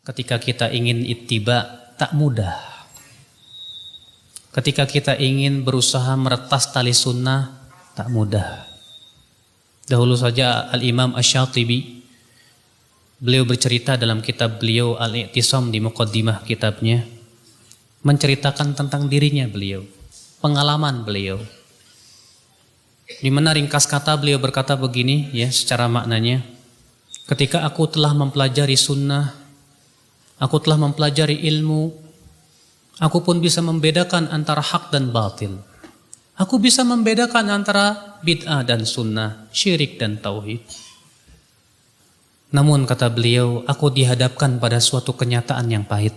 Ketika kita ingin ittiba, tak mudah. Ketika kita ingin berusaha meretas tali sunnah, tak mudah. Dahulu saja Al-Imam Asy-Syatibi, beliau bercerita dalam kitab beliau Al-I'tisam di muqaddimah kitabnya, menceritakan tentang dirinya beliau, pengalaman beliau. Di mana ringkas kata beliau berkata begini ya secara maknanya, ketika aku telah mempelajari sunnah, aku telah mempelajari ilmu, aku pun bisa membedakan antara hak dan batil. Aku bisa membedakan antara bid'ah dan sunnah, syirik dan tauhid. Namun kata beliau, aku dihadapkan pada suatu kenyataan yang pahit.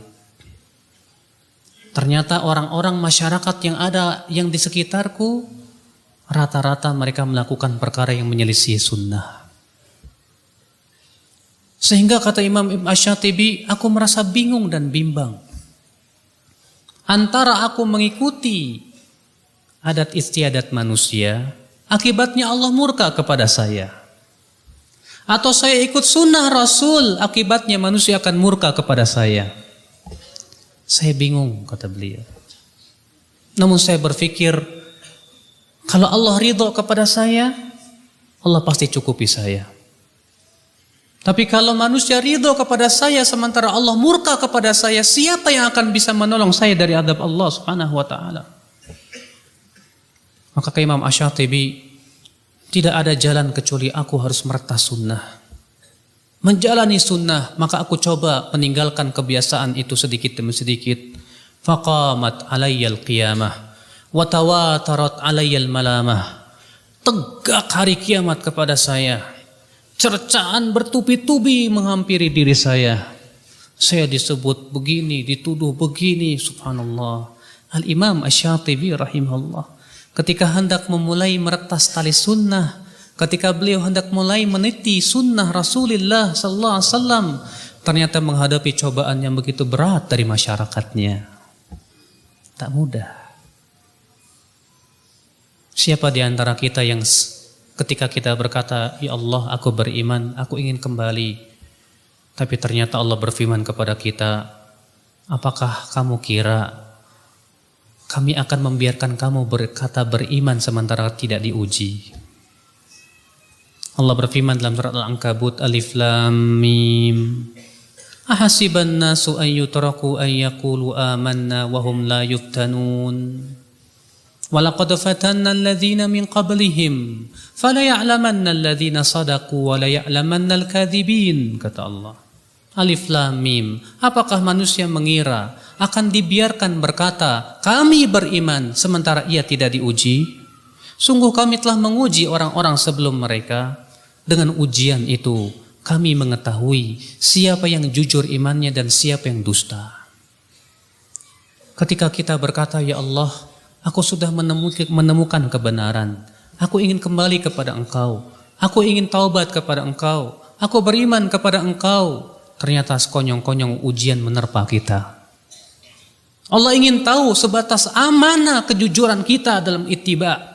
Ternyata orang-orang masyarakat yang ada yang di sekitarku, rata-rata mereka melakukan perkara yang menyelisih sunnah. Sehingga kata Imam Ibn Asy-Syatibi, aku merasa bingung dan bimbang. Antara aku mengikuti adat istiadat manusia, akibatnya Allah murka kepada saya. Atau saya ikut sunnah Rasul, akibatnya manusia akan murka kepada saya. Saya bingung, kata beliau. Namun saya berpikir, kalau Allah ridho kepada saya, Allah pasti cukupi saya. Tapi kalau manusia ridho kepada saya sementara Allah murka kepada saya, siapa yang akan bisa menolong saya dari adab Allah Subhanahu wa taala? Maka ke Imam Asy-Syatibi, tidak ada jalan kecuali aku harus meretas sunnah. Menjalani sunnah, maka aku coba meninggalkan kebiasaan itu sedikit demi sedikit. Faqamat alayyal qiyamah wa tawatarat alayyal malamah. Tegak hari kiamat kepada saya. Cercaan bertubi-tubi menghampiri diri saya. Saya disebut begini, dituduh begini, subhanallah. Al-Imam Asy-Syatibi rahimahullah, ketika hendak memulai meretas tali sunnah, ketika beliau hendak mulai meniti sunnah Rasulullah sallallahu alaihi wasallam, ternyata menghadapi cobaan yang begitu berat dari masyarakatnya. Tak mudah. Siapa di antara kita yang ketika kita berkata, ya Allah aku beriman, aku ingin kembali, tapi ternyata Allah berfirman kepada kita, apakah kamu kira kami akan membiarkan kamu berkata beriman sementara tidak diuji? Allah berfirman dalam surat Al-Ankabut, Alif Lam Mim, ahasiban nasu an yutraku an yaqulu amanna wa hum la yuftanun. Walaqad fatanna alladhina min qablihim fala ya'lamanna alladhina sadaqu wa la ya'lamanna al-kadhibin, kata Allah. Alif Lam Mim, apakah manusia mengira akan dibiarkan berkata kami beriman sementara ia tidak diuji? Sungguh kami telah menguji orang-orang sebelum mereka. Dengan ujian itu kami mengetahui siapa yang jujur imannya dan siapa yang dusta. Ketika kita berkata, ya Allah, aku sudah menemukan kebenaran. Aku ingin kembali kepada Engkau. Aku ingin taubat kepada Engkau. Aku beriman kepada Engkau. Ternyata sekonyong-konyong ujian menerpa kita. Allah ingin tahu sebatas amanah kejujuran kita dalam ittiba.